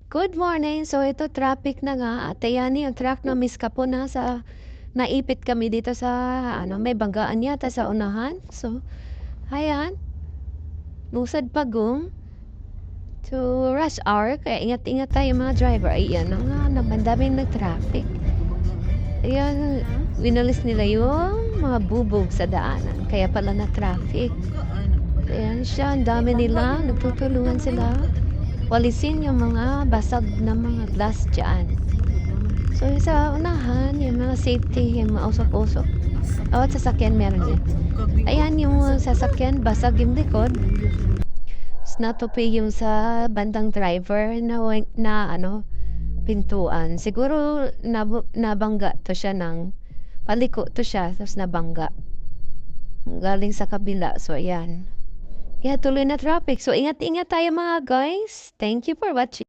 Good morning. So ito traffic na nga at ayan yung truck na miss ka po na sa naipit kami dito sa may banggaan yata sa unahan. So ayan, lusad pagong to rush hour kaya ingat-ingat tayo mga driver. Ayan na nga naman daming nag-traffic. Ayan, winalis nila yung mga bubog sa daanan kaya pala na traffic. Ayan siya, ang dami nila, nagtutulungan sila. Walisin yung mga basag na mga glass dyan. So, yung sa unahan, yung mga safety, yung mga usok-usok. Bawat sasakyan meron yan. Ayan, yung sasakyan, basag yung likod. Tapos natupi yung sa bandang driver na pintuan. Siguro, nabangga to siya ng, paliko to siya, tapos nabangga. Galing sa kabila. So, ayan. Kaya tuloy na traffic. So, ingat-ingat tayo mga guys. Thank you for watching.